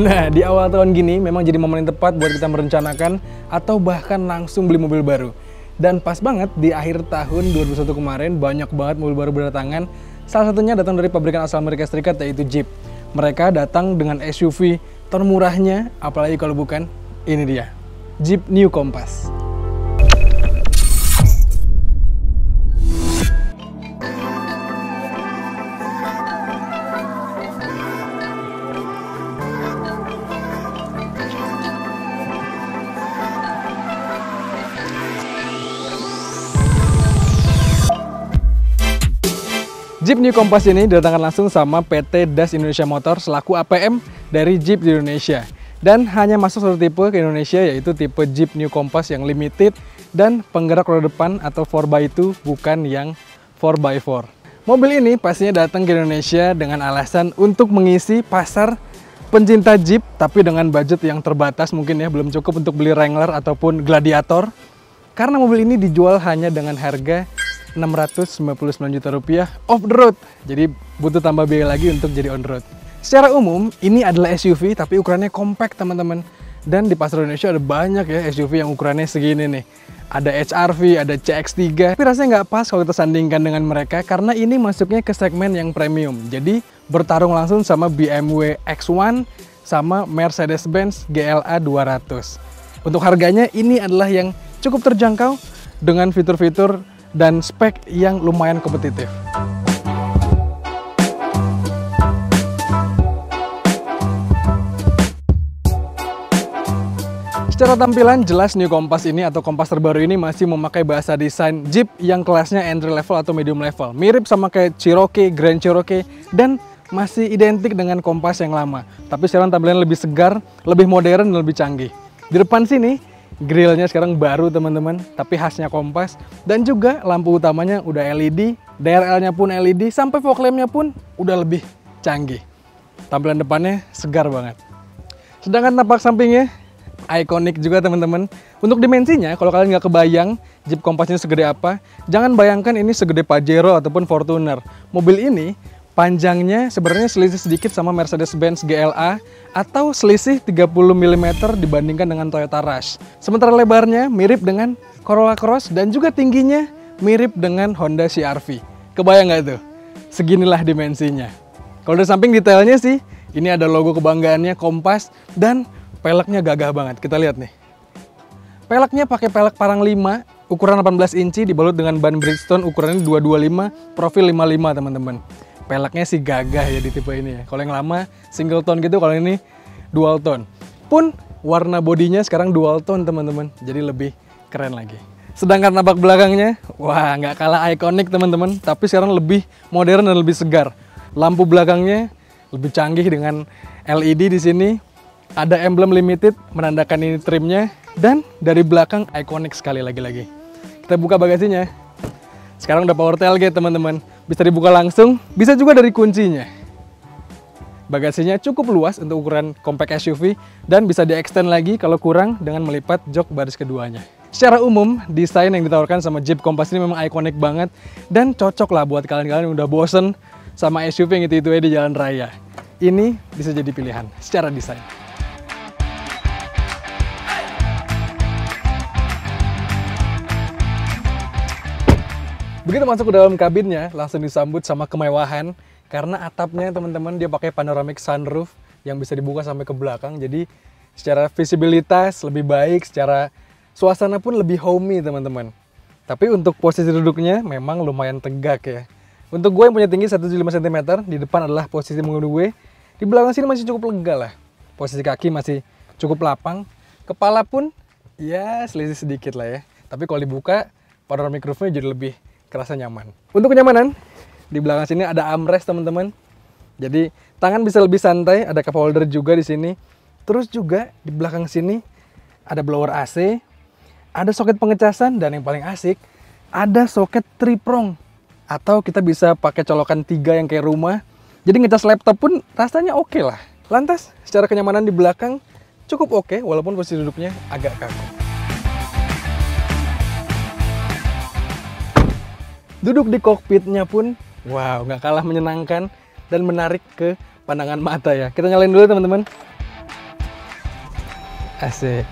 Nah, di awal tahun gini memang jadi momen yang tepat buat kita merencanakan atau bahkan langsung beli mobil baru. Dan pas banget di akhir tahun 2021 kemarin banyak banget mobil baru berdatangan. Salah satunya datang dari pabrikan asal Amerika Serikat yaitu Jeep. Mereka datang dengan SUV termurahnya, apalagi kalau bukan ini dia, Jeep New Compass. Jeep New Compass ini didatangkan langsung sama PT Das Indonesia Motor selaku APM dari Jeep di Indonesia. Dan hanya masuk satu tipe ke Indonesia, yaitu tipe Jeep New Compass yang limited dan penggerak roda depan atau 4x2, bukan yang 4x4. Mobil ini pastinya datang ke Indonesia dengan alasan untuk mengisi pasar pencinta Jeep, tapi dengan budget yang terbatas mungkin ya, belum cukup untuk beli Wrangler ataupun Gladiator. Karena mobil ini dijual hanya dengan harga Rp699 juta off the road. Jadi butuh tambah biaya lagi untuk jadi on road. Secara umum ini adalah SUV tapi ukurannya compact teman-teman. Dan di pasar Indonesia ada banyak ya SUV yang ukurannya segini nih. Ada HR-V, ada CX-3. Tapi rasanya nggak pas kalau kita sandingkan dengan mereka karena ini masuknya ke segmen yang premium. Jadi bertarung langsung sama BMW X1 sama Mercedes-Benz GLA 200. Untuk harganya ini adalah yang cukup terjangkau dengan fitur-fitur dan spek yang lumayan kompetitif. Secara tampilan jelas New Compass ini atau Compass terbaru ini masih memakai bahasa desain Jeep yang kelasnya entry level atau medium level. Mirip sama kayak Cherokee, Grand Cherokee, dan masih identik dengan Compass yang lama. Tapi sekarang tampilannya lebih segar, lebih modern, dan lebih canggih. Di depan sini grillnya sekarang baru teman-teman, tapi khasnya Compass. Dan juga lampu utamanya udah LED, DRL-nya pun LED, sampai fog lamp-nya pun udah lebih canggih. Tampilan depannya segar banget. Sedangkan tampak sampingnya ikonik juga teman-teman. Untuk dimensinya, kalau kalian nggak kebayang Jeep Compass ini segede apa, jangan bayangkan ini segede Pajero ataupun Fortuner. Mobil ini panjangnya sebenarnya selisih sedikit sama Mercedes-Benz GLA atau selisih 30 mm dibandingkan dengan Toyota Rush. Sementara lebarnya mirip dengan Corolla Cross dan juga tingginya mirip dengan Honda CR-V. Kebayang nggak tuh? Seginilah dimensinya. Kalau dari samping detailnya sih, ini ada logo kebanggaannya Compass dan peleknya gagah banget. Kita lihat nih. Peleknya pakai pelek Parang 5, ukuran 18 inci dibalut dengan ban Bridgestone ukurannya 225, profil 55 teman-teman. Peleknya sih gagah ya di tipe ini ya. Kalau yang lama single tone gitu, kalau ini dual tone. Pun warna bodinya sekarang dual tone teman-teman. Jadi lebih keren lagi. Sedangkan tampak belakangnya, wah nggak kalah ikonik teman-teman. Tapi sekarang lebih modern dan lebih segar. Lampu belakangnya lebih canggih dengan LED di sini. Ada emblem limited menandakan ini trimnya. Dan dari belakang ikonik sekali lagi-lagi. Kita buka bagasinya. Sekarang udah power tailgate teman-teman. Bisa dibuka langsung, bisa juga dari kuncinya. Bagasinya cukup luas untuk ukuran compact SUV dan bisa di-extend lagi kalau kurang dengan melipat jok baris keduanya. Secara umum, desain yang ditawarkan sama Jeep Compass ini memang ikonik banget dan cocok lah buat kalian-kalian yang udah bosen sama SUV yang itu-itu aja di jalan raya. Ini bisa jadi pilihan secara desain. Begitu masuk ke dalam kabinnya, langsung disambut sama kemewahan karena atapnya teman-teman dia pakai panoramic sunroof yang bisa dibuka sampai ke belakang. Jadi secara visibilitas lebih baik, secara suasana pun lebih homey teman-teman. Tapi untuk posisi duduknya memang lumayan tegak ya. Untuk gue yang punya tinggi 175 cm, di depan adalah posisi mengemudi gue. Di belakang sini masih cukup lega lah. Posisi kaki masih cukup lapang. Kepala pun ya selisih sedikit lah ya. Tapi kalau dibuka, panoramic roofnya jadi lebih kerasa nyaman. Untuk kenyamanan, di belakang sini ada armrest teman-teman. Jadi tangan bisa lebih santai, ada cup holder juga di sini. Terus juga di belakang sini ada blower AC, ada soket pengecasan dan yang paling asik ada soket triprong atau kita bisa pakai colokan 3 yang kayak rumah. Jadi ngecas laptop pun rasanya oke lah. Lantas secara kenyamanan di belakang cukup oke walaupun posisi duduknya agak kaku. Duduk di kokpitnya pun, wow, nggak kalah menyenangkan dan menarik ke pandangan mata ya. Kita nyalain dulu teman-teman. Asik.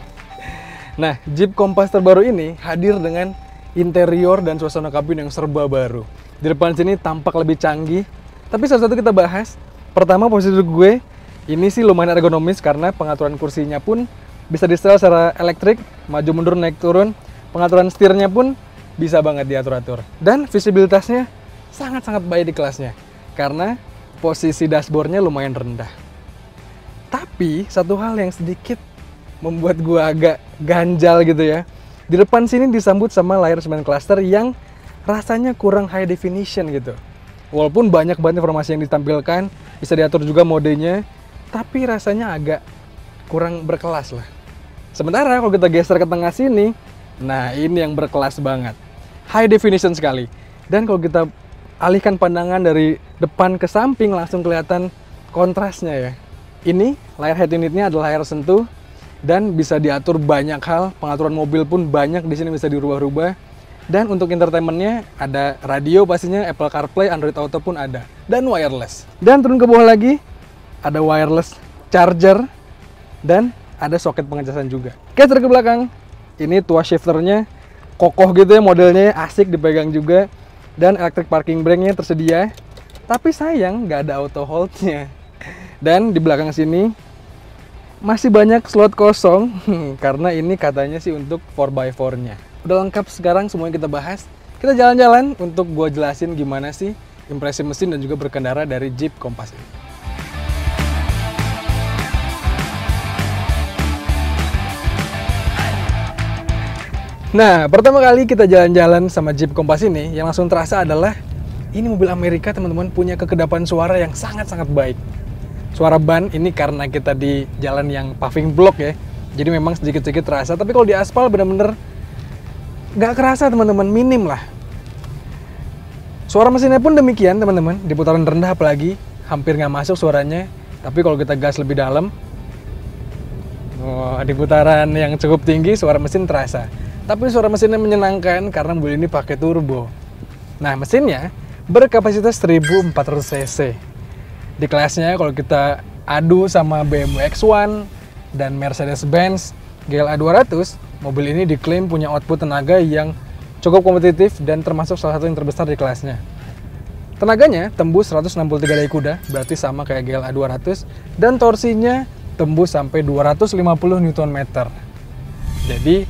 Nah, Jeep Compass terbaru ini hadir dengan interior dan suasana kabin yang serba baru. Di depan sini tampak lebih canggih, tapi satu-satu kita bahas. Pertama, posisi gue, ini sih lumayan ergonomis karena pengaturan kursinya pun bisa di-setel secara elektrik, maju mundur, naik turun. Pengaturan setirnya pun bisa banget diatur-atur. Dan visibilitasnya sangat-sangat baik di kelasnya, karena posisi dashboardnya lumayan rendah. Tapi, satu hal yang sedikit membuat gue agak ganjal gitu ya. Di depan sini disambut sama layar 9 cluster yang rasanya kurang high definition gitu. Walaupun banyak banget informasi yang ditampilkan, bisa diatur juga modenya, tapi rasanya agak kurang berkelas lah. Sementara kalau kita geser ke tengah sini, nah ini yang berkelas banget. High definition sekali. Dan kalau kita alihkan pandangan dari depan ke samping, langsung kelihatan kontrasnya ya. Ini layar head unitnya adalah layar sentuh, dan bisa diatur banyak hal. Pengaturan mobil pun banyak di sini, bisa dirubah-rubah. Dan untuk entertainmentnya ada radio pastinya, Apple CarPlay, Android Auto pun ada, dan wireless. Dan turun ke bawah lagi ada wireless charger dan ada soket pengecasan juga. Geser ke belakang, ini tua shifternya kokoh gitu ya, modelnya asik dipegang juga, dan electric parking brake-nya tersedia. Tapi sayang nggak ada auto hold-nya. Dan di belakang sini masih banyak slot kosong karena ini katanya sih untuk 4x4-nya. Udah lengkap sekarang semuanya kita bahas. Kita jalan-jalan untuk gua jelasin gimana sih impresi mesin dan juga berkendara dari Jeep Compass ini. Nah, pertama kali kita jalan-jalan sama Jeep Compass ini, yang langsung terasa adalah ini mobil Amerika, teman-teman, punya kekedapan suara yang sangat-sangat baik. Suara ban ini karena kita di jalan yang paving block ya, jadi memang sedikit-sedikit terasa, tapi kalau di aspal bener-bener nggak kerasa teman-teman, minim lah. Suara mesinnya pun demikian teman-teman, di putaran rendah apalagi hampir nggak masuk suaranya, tapi kalau kita gas lebih dalam, di putaran yang cukup tinggi suara mesin terasa. Tapi suara mesinnya menyenangkan karena mobil ini pakai turbo. Nah, mesinnya berkapasitas 1400 cc. Di kelasnya kalau kita adu sama BMW X1 dan Mercedes-Benz GLA 200, mobil ini diklaim punya output tenaga yang cukup kompetitif dan termasuk salah satu yang terbesar di kelasnya. Tenaganya tembus 163 daya kuda, berarti sama kayak GLA 200, dan torsinya tembus sampai 250 Nm. Jadi,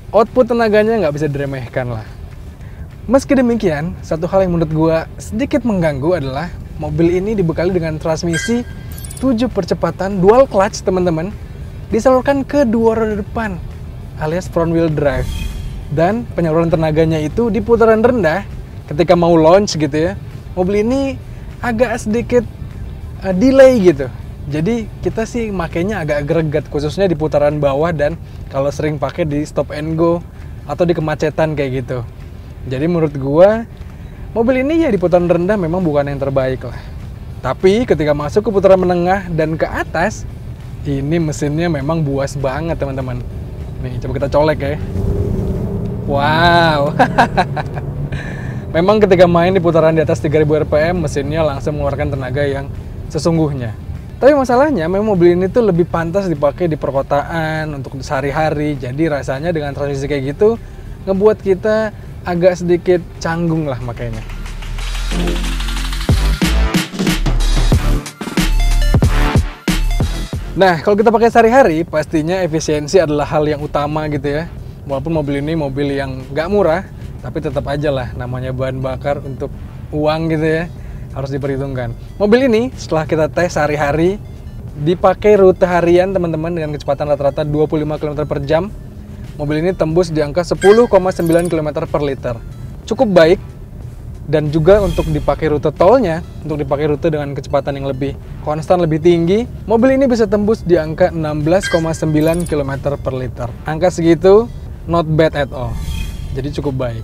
output tenaganya nggak bisa diremehkan lah. Meski demikian, satu hal yang menurut gua sedikit mengganggu adalah mobil ini dibekali dengan transmisi 7 percepatan dual clutch, teman-teman, disalurkan ke dua roda depan alias front wheel drive. Dan penyaluran tenaganya itu di putaran rendah ketika mau launch gitu ya, mobil ini agak sedikit delay gitu. Jadi kita sih makainya agak greget, khususnya di putaran bawah dan kalau sering pakai di stop and go atau di kemacetan kayak gitu. Jadi menurut gua mobil ini ya di putaran rendah memang bukan yang terbaik lah. Tapi ketika masuk ke putaran menengah dan ke atas, ini mesinnya memang buas banget teman-teman. Nih coba kita colek ya. Wow. Memang ketika main di putaran di atas 3000 rpm, mesinnya langsung mengeluarkan tenaga yang sesungguhnya. Tapi masalahnya memang mobil ini tuh lebih pantas dipakai di perkotaan untuk sehari-hari. Jadi rasanya dengan transmisi kayak gitu ngebuat kita agak sedikit canggung lah makanya. Nah, kalau kita pakai sehari-hari, pastinya efisiensi adalah hal yang utama gitu ya. Walaupun mobil ini mobil yang nggak murah, tapi tetap aja lah namanya bahan bakar untuk uang gitu ya, harus diperhitungkan. Mobil ini setelah kita tes sehari-hari, dipakai rute harian teman-teman dengan kecepatan rata-rata 25 km per jam, mobil ini tembus di angka 10,9 km per liter. Cukup baik. Dan juga untuk dipakai rute tolnya, untuk dipakai rute dengan kecepatan yang lebih konstan, lebih tinggi, mobil ini bisa tembus di angka 16,9 km per liter. Angka segitu, not bad at all. Jadi cukup baik.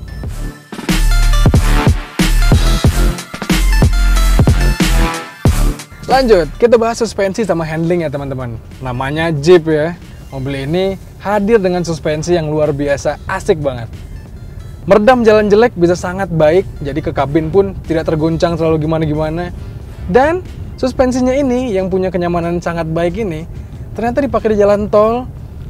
Lanjut, kita bahas suspensi sama handling ya teman-teman. Namanya Jeep ya. Mobil ini hadir dengan suspensi yang luar biasa, asik banget. Meredam jalan jelek bisa sangat baik, jadi ke kabin pun tidak terguncang terlalu gimana-gimana. Dan suspensinya ini yang punya kenyamanan sangat baik ini, ternyata dipakai di jalan tol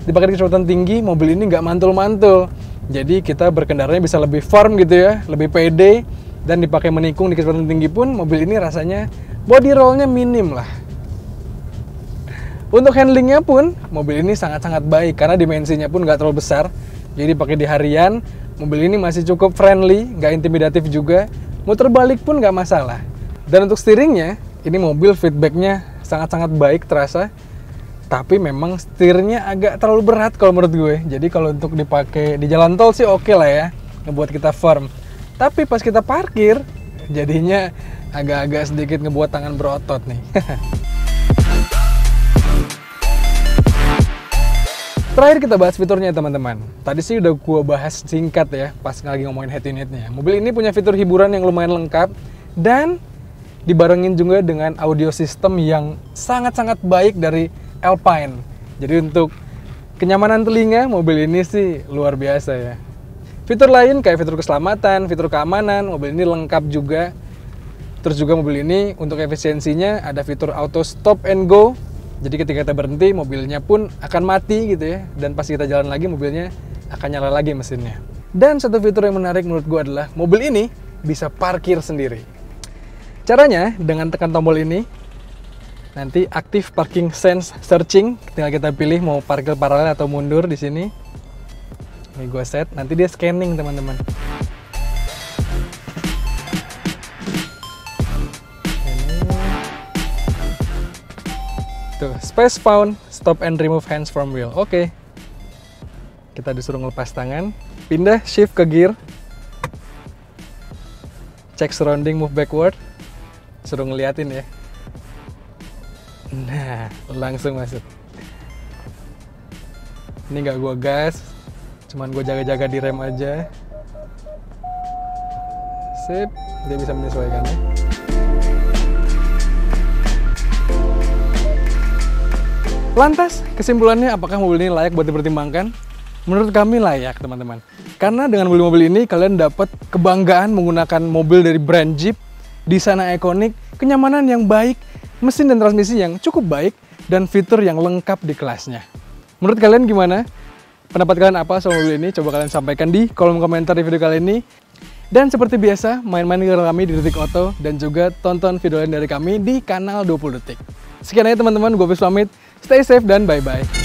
dipakai di kecepatan tinggi, mobil ini nggak mantul-mantul. Jadi kita berkendaranya bisa lebih firm gitu ya, lebih pede, dan dipakai menikung di kecepatan tinggi pun mobil ini rasanya body rollnya minim lah. Untuk handlingnya pun mobil ini sangat-sangat baik karena dimensinya pun nggak terlalu besar. Jadi pakai di harian, mobil ini masih cukup friendly, nggak intimidatif juga. Muter balik pun nggak masalah. Dan untuk steeringnya, ini mobil feedbacknya sangat-sangat baik terasa. Tapi memang setirnya agak terlalu berat kalau menurut gue. Jadi kalau untuk dipakai di jalan tol sih oke lah ya, ngebuat kita firm. Tapi pas kita parkir, jadinya agak-agak sedikit ngebuat tangan berotot nih. Terakhir kita bahas fiturnya teman-teman. Tadi sih udah gue bahas singkat ya, pas lagi ngomongin head unitnya. Mobil ini punya fitur hiburan yang lumayan lengkap, dan dibarengin juga dengan audio system yang sangat-sangat baik dari Alpine. Jadi untuk kenyamanan telinga, mobil ini sih luar biasa ya. Fitur lain kayak fitur keselamatan, fitur keamanan, mobil ini lengkap juga. Terus juga mobil ini untuk efisiensinya ada fitur auto stop and go. Jadi ketika kita berhenti, mobilnya pun akan mati gitu ya. Dan pas kita jalan lagi, mobilnya akan nyala lagi mesinnya. Dan satu fitur yang menarik menurut gue adalah mobil ini bisa parkir sendiri. Caranya dengan tekan tombol ini, nanti aktif parking sense searching, tinggal kita pilih mau parkir paralel atau mundur di sini. Ini gue set, nanti dia scanning teman-teman. Tuh, space found, stop and remove hands from wheel. Oke. Kita disuruh ngelepas tangan, pindah shift ke gear. Check surrounding, move backward. Suruh ngeliatin ya. Nah, langsung masuk. Ini nggak gua gas, cuman gua jaga-jaga di rem aja. Sip, dia bisa menyesuaikan ya. Lantas, kesimpulannya apakah mobil ini layak buat dipertimbangkan? Menurut kami layak, teman-teman. Karena dengan beli mobil ini, kalian dapat kebanggaan menggunakan mobil dari brand Jeep, desainnya ikonik, kenyamanan yang baik, mesin dan transmisi yang cukup baik, dan fitur yang lengkap di kelasnya. Menurut kalian gimana? Pendapat kalian apa soal mobil ini? Coba kalian sampaikan di kolom komentar di video kali ini. Dan seperti biasa, main-main dengan kami di Detik Auto, dan juga tonton video lain dari kami di kanal 20 Detik. Sekian aja teman-teman, gue pamit. Stay safe dan bye-bye.